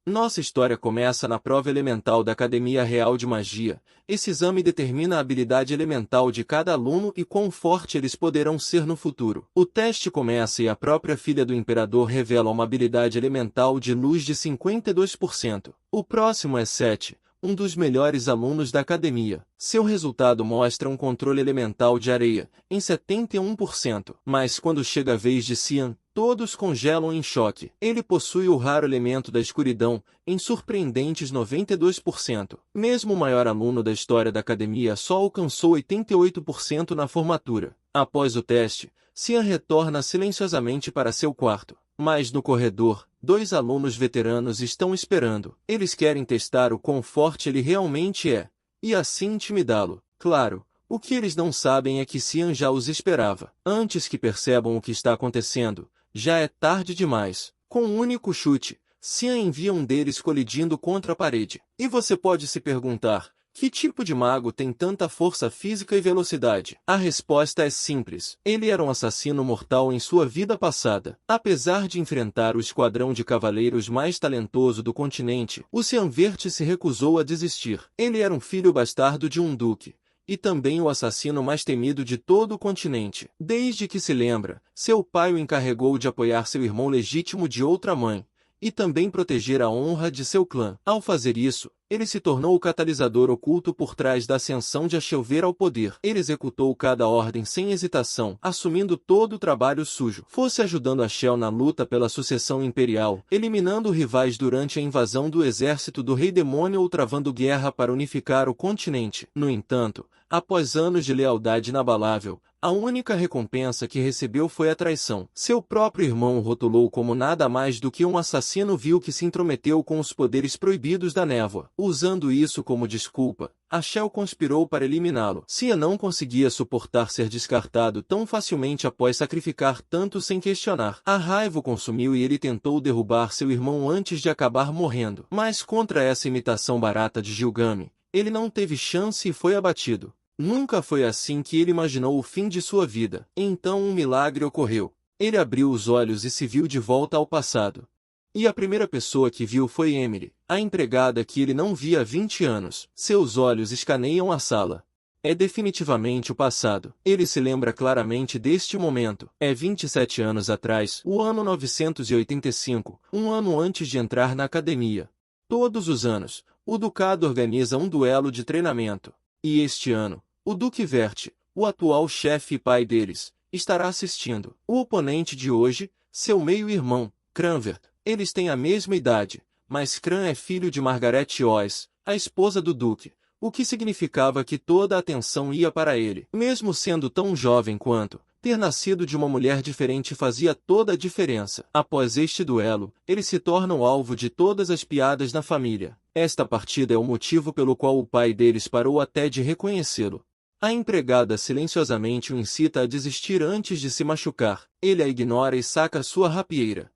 Nossa história começa na prova elemental da Academia Real de Magia. Esse exame determina a habilidade elemental de cada aluno e quão forte eles poderão ser no futuro. O teste começa e a própria filha do imperador revela uma habilidade elemental de luz de 52%. O próximo é Sete, um dos melhores alunos da academia. Seu resultado mostra um controle elemental de areia, em 71%. Mas quando chega a vez de Cian, todos congelam em choque. Ele possui o raro elemento da escuridão, em surpreendentes 92%. Mesmo o maior aluno da história da academia só alcançou 88% na formatura. Após o teste, Cian retorna silenciosamente para seu quarto. Mas no corredor, dois alunos veteranos estão esperando. Eles querem testar o quão forte ele realmente é, e assim intimidá-lo. Claro, o que eles não sabem é que Cian já os esperava. Antes que percebam o que está acontecendo, já é tarde demais. Com um único chute, Cian envia um deles colidindo contra a parede. E você pode se perguntar, que tipo de mago tem tanta força física e velocidade? A resposta é simples. Ele era um assassino mortal em sua vida passada. Apesar de enfrentar o esquadrão de cavaleiros mais talentoso do continente, o Cian Verde se recusou a desistir. Ele era um filho bastardo de um duque, e também o assassino mais temido de todo o continente. Desde que se lembra, seu pai o encarregou de apoiar seu irmão legítimo de outra mãe, e também proteger a honra de seu clã. Ao fazer isso, ele se tornou o catalisador oculto por trás da ascensão de Ashelver ao poder. Ele executou cada ordem sem hesitação, assumindo todo o trabalho sujo. Fosse ajudando Ashel na luta pela sucessão imperial, eliminando rivais durante a invasão do exército do Rei Demônio ou travando guerra para unificar o continente. No entanto, após anos de lealdade inabalável, a única recompensa que recebeu foi a traição. Seu próprio irmão o rotulou como nada mais do que um assassino vil que se intrometeu com os poderes proibidos da névoa. Usando isso como desculpa, Ashel conspirou para eliminá-lo. Cian não conseguia suportar ser descartado tão facilmente após sacrificar tanto sem questionar. A raiva o consumiu e ele tentou derrubar seu irmão antes de acabar morrendo. Mas contra essa imitação barata de Gilgame, ele não teve chance e foi abatido. Nunca foi assim que ele imaginou o fim de sua vida. Então um milagre ocorreu. Ele abriu os olhos e se viu de volta ao passado. E a primeira pessoa que viu foi Emily, a empregada que ele não via há 20 anos. Seus olhos escaneiam a sala. É definitivamente o passado. Ele se lembra claramente deste momento. É 27 anos atrás, o ano 985, um ano antes de entrar na academia. Todos os anos, o Ducado organiza um duelo de treinamento. E este ano, o Duque Verte, o atual chefe e pai deles, estará assistindo. O oponente de hoje, seu meio-irmão, Cranvert. Eles têm a mesma idade, mas Cran é filho de Margaret Oz, a esposa do Duque, o que significava que toda a atenção ia para ele. Mesmo sendo tão jovem quanto, ter nascido de uma mulher diferente fazia toda a diferença. Após este duelo, eles se tornam alvo de todas as piadas na família. Esta partida é o motivo pelo qual o pai deles parou até de reconhecê-lo. A empregada silenciosamente o incita a desistir antes de se machucar. Ele a ignora e saca sua rapieira.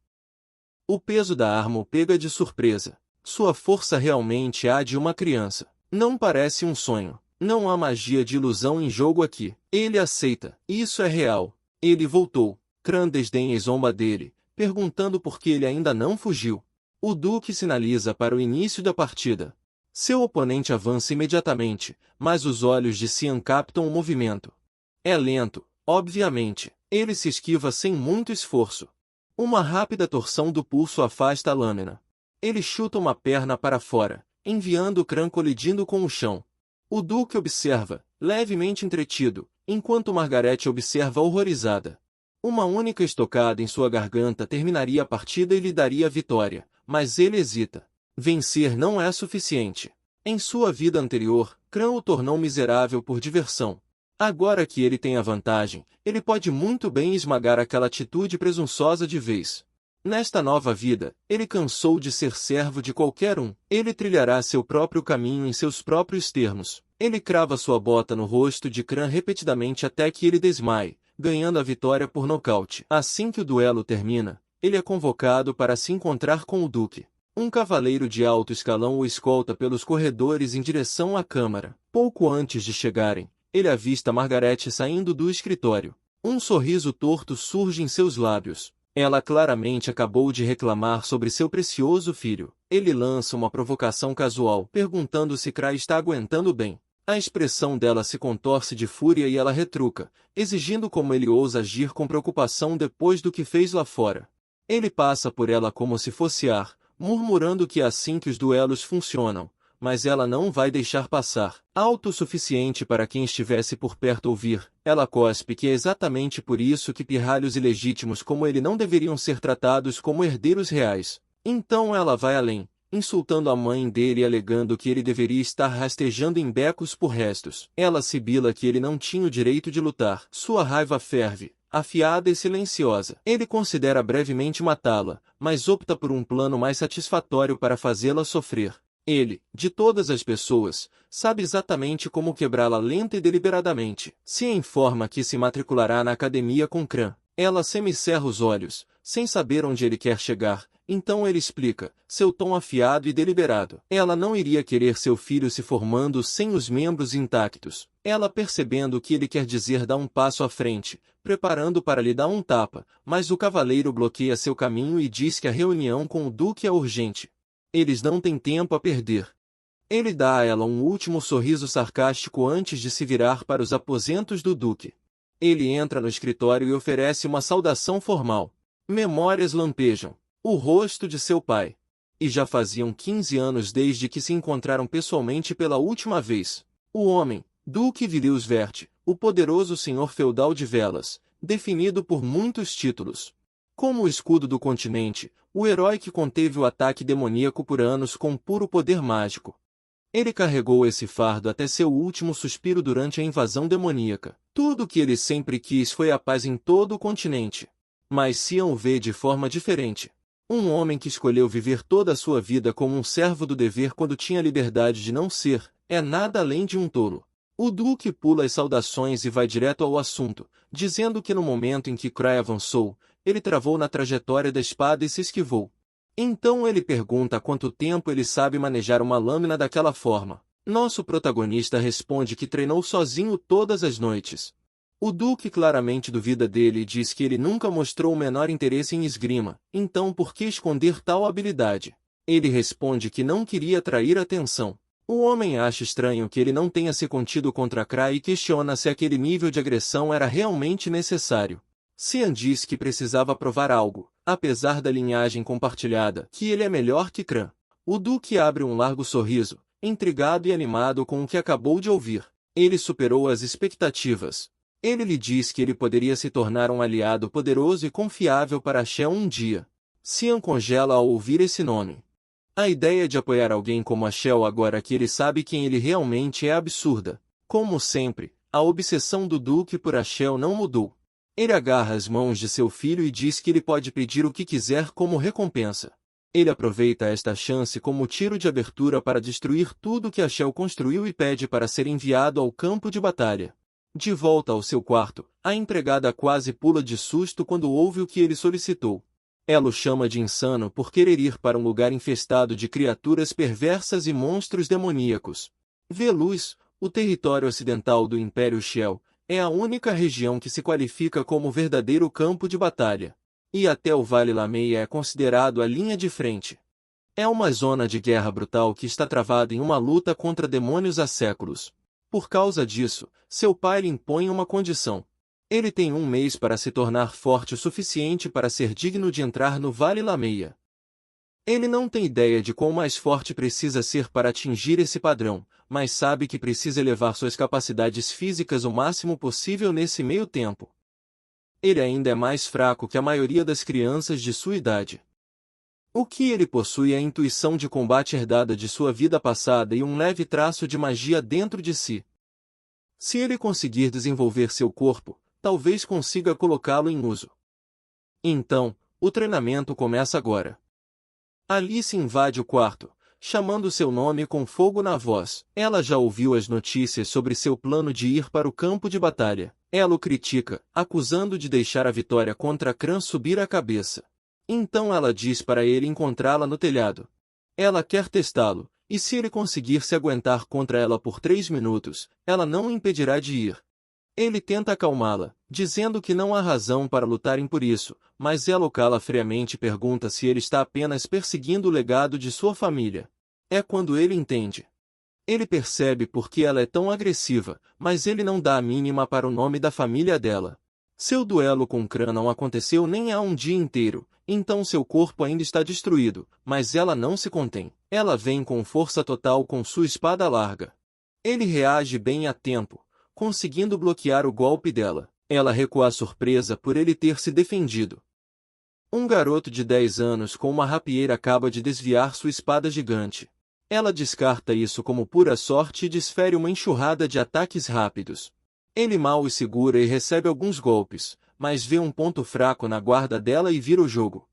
O peso da arma o pega de surpresa. Sua força realmente é a de uma criança. Não parece um sonho. Não há magia de ilusão em jogo aqui. Ele aceita. Isso é real. Ele voltou. Cran desdenha e zomba dele, perguntando por que ele ainda não fugiu. O Duque sinaliza para o início da partida. Seu oponente avança imediatamente, mas os olhos de Cian captam o movimento. É lento, obviamente. Ele se esquiva sem muito esforço. Uma rápida torção do pulso afasta a lâmina. Ele chuta uma perna para fora, enviando o Cran colidindo com o chão. O Duque observa, levemente entretido, enquanto Margaret observa horrorizada. Uma única estocada em sua garganta terminaria a partida e lhe daria a vitória, mas ele hesita. Vencer não é suficiente. Em sua vida anterior, Cran o tornou miserável por diversão. Agora que ele tem a vantagem, ele pode muito bem esmagar aquela atitude presunçosa de vez. Nesta nova vida, ele cansou de ser servo de qualquer um. Ele trilhará seu próprio caminho em seus próprios termos. Ele crava sua bota no rosto de Cran repetidamente até que ele desmaie, ganhando a vitória por nocaute. Assim que o duelo termina, ele é convocado para se encontrar com o Duque. Um cavaleiro de alto escalão o escolta pelos corredores em direção à câmara. Pouco antes de chegarem, ele avista Margaret saindo do escritório. Um sorriso torto surge em seus lábios. Ela claramente acabou de reclamar sobre seu precioso filho. Ele lança uma provocação casual, perguntando se Cry está aguentando bem. A expressão dela se contorce de fúria e ela retruca, exigindo como ele ousa agir com preocupação depois do que fez lá fora. Ele passa por ela como se fosse ar, murmurando que é assim que os duelos funcionam, mas ela não vai deixar passar. Alto o suficiente para quem estivesse por perto ouvir, ela cospe que é exatamente por isso que pirralhos ilegítimos como ele não deveriam ser tratados como herdeiros reais. Então ela vai além, insultando a mãe dele e alegando que ele deveria estar rastejando em becos por restos. Ela sibila que ele não tinha o direito de lutar. Sua raiva ferve, afiada e silenciosa. Ele considera brevemente matá-la, mas opta por um plano mais satisfatório para fazê-la sofrer. Ele, de todas as pessoas, sabe exatamente como quebrá-la lenta e deliberadamente. Se informa que se matriculará na academia com Cran. Ela semicerra os olhos, sem saber onde ele quer chegar. Então ele explica, seu tom afiado e deliberado. Ela não iria querer seu filho se formando sem os membros intactos. Ela, percebendo o que ele quer dizer, dá um passo à frente, preparando para lhe dar um tapa, mas o cavaleiro bloqueia seu caminho e diz que a reunião com o duque é urgente. Eles não têm tempo a perder. Ele dá a ela um último sorriso sarcástico antes de se virar para os aposentos do duque. Ele entra no escritório e oferece uma saudação formal. Memórias lampejam o rosto de seu pai. E já faziam 15 anos desde que se encontraram pessoalmente pela última vez. O homem, Duque Viriusvert, o poderoso senhor feudal de Velas, definido por muitos títulos. Como o escudo do continente, o herói que conteve o ataque demoníaco por anos com puro poder mágico. Ele carregou esse fardo até seu último suspiro durante a invasão demoníaca. Tudo o que ele sempre quis foi a paz em todo o continente. Mas Cian o vê de forma diferente. Um homem que escolheu viver toda a sua vida como um servo do dever quando tinha liberdade de não ser, é nada além de um tolo. O Duque pula as saudações e vai direto ao assunto, dizendo que no momento em que Cry avançou, ele travou na trajetória da espada e se esquivou. Então ele pergunta há quanto tempo ele sabe manejar uma lâmina daquela forma. Nosso protagonista responde que treinou sozinho todas as noites. O Duque claramente duvida dele e diz que ele nunca mostrou o menor interesse em esgrima, então por que esconder tal habilidade? Ele responde que não queria atrair atenção. O homem acha estranho que ele não tenha se contido contra Cry e questiona se aquele nível de agressão era realmente necessário. Cian diz que precisava provar algo, apesar da linhagem compartilhada, que ele é melhor que Cran. O Duque abre um largo sorriso, intrigado e animado com o que acabou de ouvir. Ele superou as expectativas. Ele lhe diz que ele poderia se tornar um aliado poderoso e confiável para Shell um dia. Cian congela ao ouvir esse nome. A ideia de apoiar alguém como a Shell agora que ele sabe quem ele realmente é absurda. Como sempre, a obsessão do Duque por a Shell não mudou. Ele agarra as mãos de seu filho e diz que ele pode pedir o que quiser como recompensa. Ele aproveita esta chance como tiro de abertura para destruir tudo que a Shell construiu e pede para ser enviado ao campo de batalha. De volta ao seu quarto, a empregada quase pula de susto quando ouve o que ele solicitou. Ela o chama de insano por querer ir para um lugar infestado de criaturas perversas e monstros demoníacos. Veluz, o território ocidental do Império Shell, é a única região que se qualifica como verdadeiro campo de batalha. E até o Vale Lameia é considerado a linha de frente. É uma zona de guerra brutal que está travada em uma luta contra demônios há séculos. Por causa disso, seu pai lhe impõe uma condição. Ele tem 1 mês para se tornar forte o suficiente para ser digno de entrar no Vale Lameia. Ele não tem ideia de quão mais forte precisa ser para atingir esse padrão, mas sabe que precisa elevar suas capacidades físicas o máximo possível nesse meio tempo. Ele ainda é mais fraco que a maioria das crianças de sua idade. O que ele possui é a intuição de combate herdada de sua vida passada e um leve traço de magia dentro de si. Se ele conseguir desenvolver seu corpo, talvez consiga colocá-lo em uso. Então, o treinamento começa agora. Alice invade o quarto, chamando seu nome com fogo na voz. Ela já ouviu as notícias sobre seu plano de ir para o campo de batalha. Ela o critica, acusando de deixar a vitória contra Cran subir a cabeça. Então ela diz para ele encontrá-la no telhado. Ela quer testá-lo, e se ele conseguir se aguentar contra ela por 3 minutos, ela não o impedirá de ir. Ele tenta acalmá-la, dizendo que não há razão para lutarem por isso, mas ela o cala friamente e pergunta se ele está apenas perseguindo o legado de sua família. É quando ele entende. Ele percebe por que ela é tão agressiva, mas ele não dá a mínima para o nome da família dela. Seu duelo com Kran não aconteceu nem há um dia inteiro, então seu corpo ainda está destruído, mas ela não se contém. Ela vem com força total com sua espada larga. Ele reage bem a tempo, conseguindo bloquear o golpe dela. Ela recua surpresa por ele ter se defendido. Um garoto de 10 anos com uma rapieira acaba de desviar sua espada gigante. Ela descarta isso como pura sorte e desfere uma enxurrada de ataques rápidos. Ele mal os segura e recebe alguns golpes, mas vê um ponto fraco na guarda dela e vira o jogo.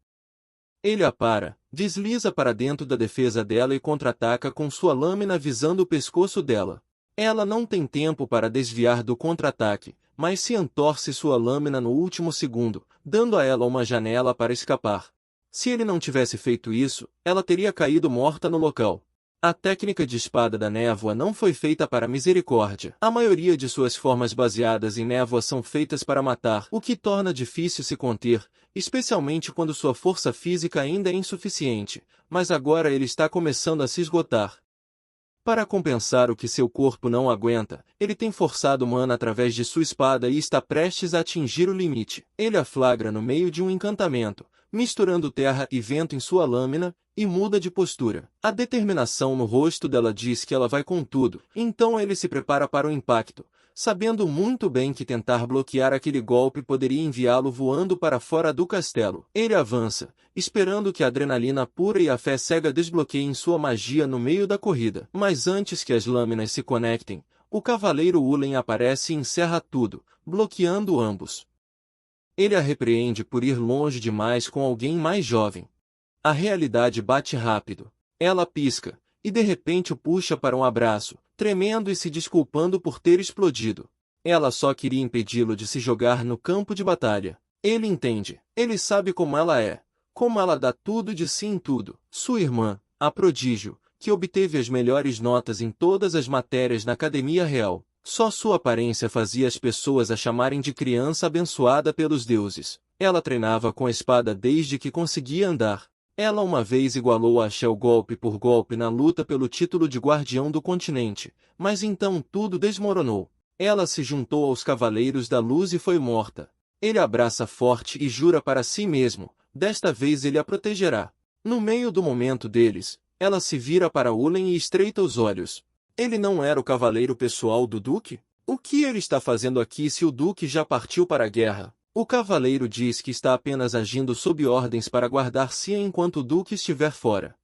Ele a para, desliza para dentro da defesa dela e contra-ataca com sua lâmina visando o pescoço dela. Ela não tem tempo para desviar do contra-ataque, mas se entorce sua lâmina no último segundo, dando a ela uma janela para escapar. Se ele não tivesse feito isso, ela teria caído morta no local. A técnica de espada da névoa não foi feita para misericórdia. A maioria de suas formas baseadas em névoa são feitas para matar, o que torna difícil se conter, especialmente quando sua força física ainda é insuficiente, mas agora ele está começando a se esgotar. Para compensar o que seu corpo não aguenta, ele tem forçado mana através de sua espada e está prestes a atingir o limite. Ele a flagra no meio de um encantamento, misturando terra e vento em sua lâmina, e muda de postura. A determinação no rosto dela diz que ela vai com tudo, então ele se prepara para o impacto, sabendo muito bem que tentar bloquear aquele golpe poderia enviá-lo voando para fora do castelo. Ele avança, esperando que a adrenalina pura e a fé cega desbloqueiem sua magia no meio da corrida. Mas antes que as lâminas se conectem, o cavaleiro Ulen aparece e encerra tudo, bloqueando ambos. Ele a repreende por ir longe demais com alguém mais jovem. A realidade bate rápido. Ela pisca, e de repente o puxa para um abraço, tremendo e se desculpando por ter explodido. Ela só queria impedi-lo de se jogar no campo de batalha. Ele entende. Ele sabe como ela é. Como ela dá tudo de si em tudo. Sua irmã, a prodígio, que obteve as melhores notas em todas as matérias na Academia Real. Só sua aparência fazia as pessoas a chamarem de criança abençoada pelos deuses. Ela treinava com a espada desde que conseguia andar. Ela uma vez igualou a Shell golpe por golpe na luta pelo título de guardião do continente, mas então tudo desmoronou. Ela se juntou aos Cavaleiros da Luz e foi morta. Ele a abraça forte e jura para si mesmo, desta vez ele a protegerá. No meio do momento deles, ela se vira para Ulen e estreita os olhos. Ele não era o cavaleiro pessoal do Duque? O que ele está fazendo aqui se o Duque já partiu para a guerra? O cavaleiro diz que está apenas agindo sob ordens para guardar Cia enquanto o Duque estiver fora.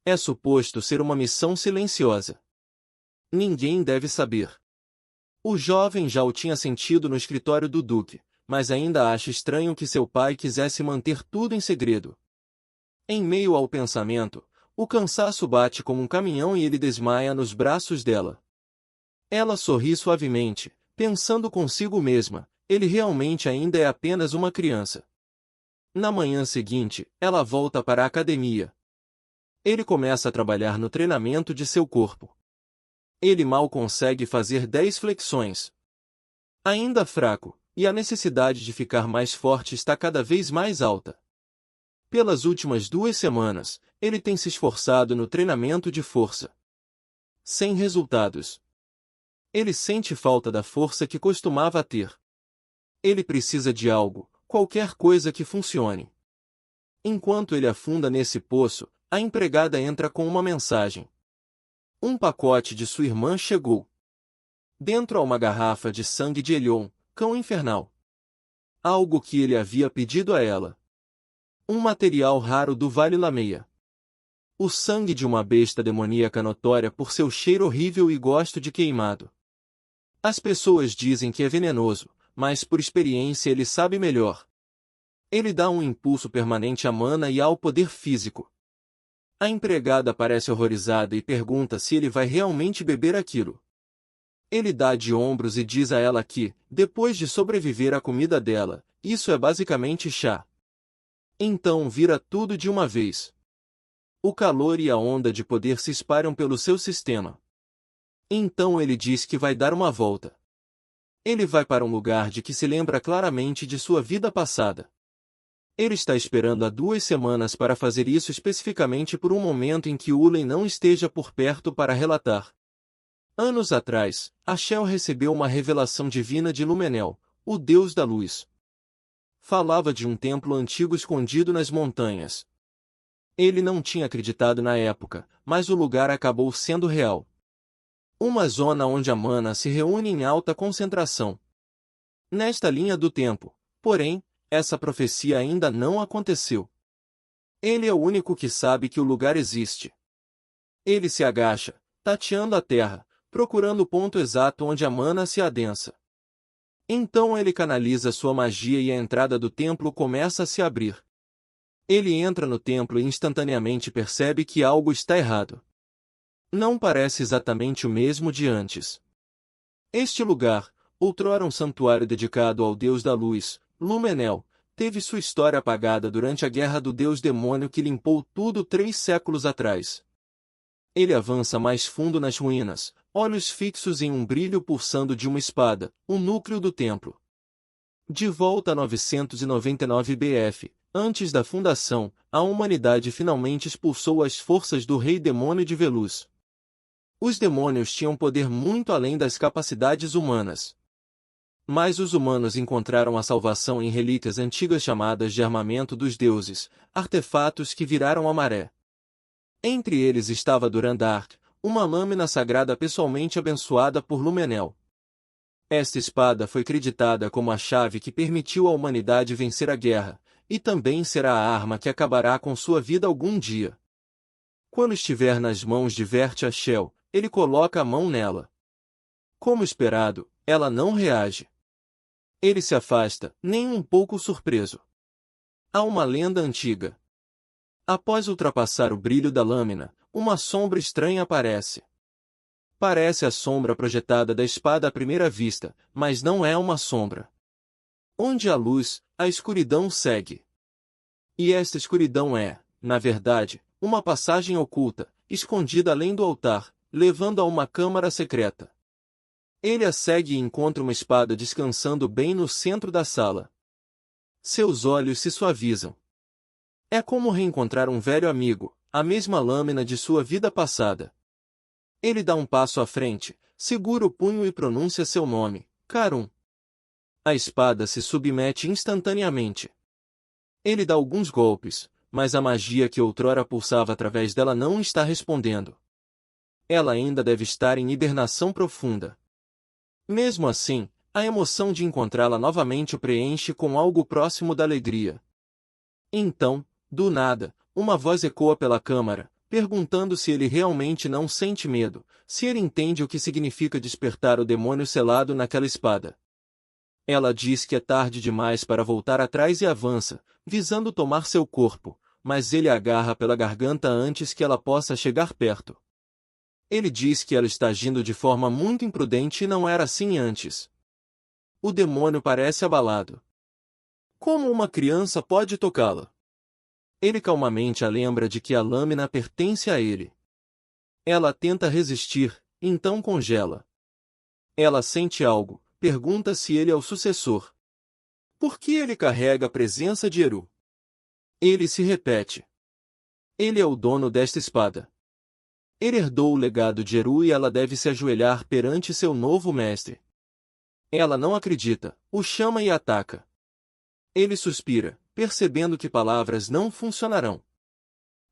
É suposto ser uma missão silenciosa. Ninguém deve saber. O jovem já o tinha sentido no escritório do Duque, mas ainda acha estranho que seu pai quisesse manter tudo em segredo. Em meio ao pensamento, o cansaço bate como um caminhão e ele desmaia nos braços dela. Ela sorri suavemente, pensando consigo mesma. Ele realmente ainda é apenas uma criança. Na manhã seguinte, ela volta para a academia. Ele começa a trabalhar no treinamento de seu corpo. Ele mal consegue fazer 10 flexões. Ainda fraco, e a necessidade de ficar mais forte está cada vez mais alta. Pelas últimas 2 semanas, ele tem se esforçado no treinamento de força. Sem resultados. Ele sente falta da força que costumava ter. Ele precisa de algo, qualquer coisa que funcione. Enquanto ele afunda nesse poço, a empregada entra com uma mensagem. Um pacote de sua irmã chegou. Dentro há uma garrafa de sangue de Elion, cão infernal. Algo que ele havia pedido a ela. Um material raro do Vale Lameia. O sangue de uma besta demoníaca notória por seu cheiro horrível e gosto de queimado. As pessoas dizem que é venenoso, mas por experiência ele sabe melhor. Ele dá um impulso permanente à mana e ao poder físico. A empregada parece horrorizada e pergunta se ele vai realmente beber aquilo. Ele dá de ombros e diz a ela que, depois de sobreviver à comida dela, isso é basicamente chá. Então vira tudo de uma vez. O calor e a onda de poder se espalham pelo seu sistema. Então ele diz que vai dar uma volta. Ele vai para um lugar de que se lembra claramente de sua vida passada. Ele está esperando há 2 semanas para fazer isso especificamente por um momento em que Ulen não esteja por perto para relatar. Anos atrás, Ashel recebeu uma revelação divina de Lumenel, o deus da luz. Falava de um templo antigo escondido nas montanhas. Ele não tinha acreditado na época, mas o lugar acabou sendo real. Uma zona onde a mana se reúne em alta concentração. Nesta linha do tempo, porém, essa profecia ainda não aconteceu. Ele é o único que sabe que o lugar existe. Ele se agacha, tateando a terra, procurando o ponto exato onde a mana se adensa. Então ele canaliza sua magia e a entrada do templo começa a se abrir. Ele entra no templo e instantaneamente percebe que algo está errado. Não parece exatamente o mesmo de antes. Este lugar, outrora um santuário dedicado ao deus da luz, Lumenel, teve sua história apagada durante a guerra do deus demônio que limpou tudo 3 séculos atrás. Ele avança mais fundo nas ruínas, olhos fixos em um brilho pulsando de uma espada, o núcleo do templo. De volta a 999 BF, antes da fundação, a humanidade finalmente expulsou as forças do rei demônio de Veluz. Os demônios tinham poder muito além das capacidades humanas. Mas os humanos encontraram a salvação em relíquias antigas chamadas de armamento dos deuses, artefatos que viraram a maré. Entre eles estava Durandar, uma lâmina sagrada pessoalmente abençoada por Lumenel. Esta espada foi creditada como a chave que permitiu à humanidade vencer a guerra, e também será a arma que acabará com sua vida algum dia. Quando estiver nas mãos de Vert Ashel, ele coloca a mão nela. Como esperado, ela não reage. Ele se afasta, nem um pouco surpreso. Há uma lenda antiga. Após ultrapassar o brilho da lâmina, uma sombra estranha aparece. Parece a sombra projetada da espada à primeira vista, mas não é uma sombra. Onde há luz, a escuridão segue. E esta escuridão é, na verdade, uma passagem oculta, escondida além do altar, levando a uma câmara secreta. Ele a segue e encontra uma espada descansando bem no centro da sala. Seus olhos se suavizam. É como reencontrar um velho amigo, a mesma lâmina de sua vida passada. Ele dá um passo à frente, segura o punho e pronuncia seu nome, Karun. A espada se submete instantaneamente. Ele dá alguns golpes, mas a magia que outrora pulsava através dela não está respondendo. Ela ainda deve estar em hibernação profunda. Mesmo assim, a emoção de encontrá-la novamente o preenche com algo próximo da alegria. Então, do nada, uma voz ecoa pela câmara, perguntando se ele realmente não sente medo, se ele entende o que significa despertar o demônio selado naquela espada. Ela diz que é tarde demais para voltar atrás e avança, visando tomar seu corpo, mas ele a agarra pela garganta antes que ela possa chegar perto. Ele diz que ela está agindo de forma muito imprudente e não era assim antes. O demônio parece abalado. Como uma criança pode tocá-la? Ele calmamente a lembra de que a lâmina pertence a ele. Ela tenta resistir, então congela. Ela sente algo, pergunta se ele é o sucessor. Por que ele carrega a presença de Eru? Ele se repete. Ele é o dono desta espada. Ele herdou o legado de Eru e ela deve se ajoelhar perante seu novo mestre. Ela não acredita, o chama e ataca. Ele suspira, percebendo que palavras não funcionarão.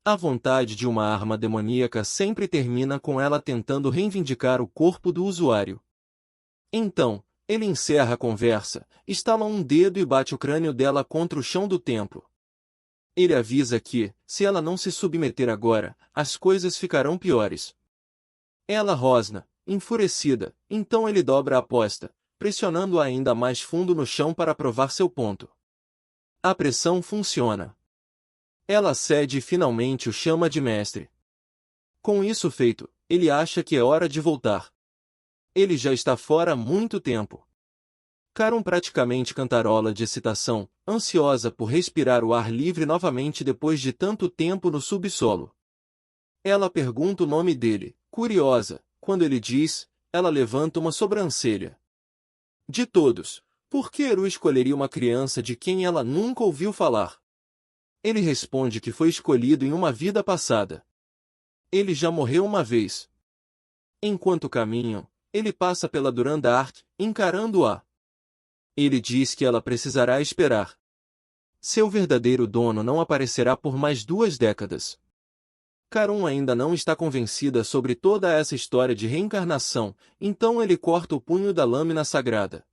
A vontade de uma arma demoníaca sempre termina com ela tentando reivindicar o corpo do usuário. Então, ele encerra a conversa, estala um dedo e bate o crânio dela contra o chão do templo. Ele avisa que, se ela não se submeter agora, as coisas ficarão piores. Ela rosna, enfurecida, então ele dobra a aposta, pressionando-a ainda mais fundo no chão para provar seu ponto. A pressão funciona. Ela cede e finalmente o chama de mestre. Com isso feito, ele acha que é hora de voltar. Ele já está fora há muito tempo. Karun praticamente cantarola de excitação, ansiosa por respirar o ar livre novamente depois de tanto tempo no subsolo. Ela pergunta o nome dele, curiosa. Quando ele diz, ela levanta uma sobrancelha. De todos, por que Eru escolheria uma criança de quem ela nunca ouviu falar? Ele responde que foi escolhido em uma vida passada. Ele já morreu uma vez. Enquanto caminham, ele passa pela Duranda Ark, encarando-a. Ele diz que ela precisará esperar. Seu verdadeiro dono não aparecerá por mais 2 décadas. Karun ainda não está convencida sobre toda essa história de reencarnação, então ele corta o punho da lâmina sagrada.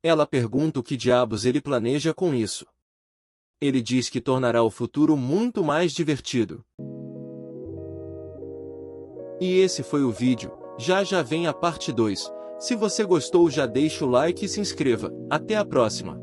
Ela pergunta o que diabos ele planeja com isso. Ele diz que tornará o futuro muito mais divertido. E esse foi o vídeo, já vem a parte 2. Se você gostou, já deixa o like e se inscreva. Até a próxima!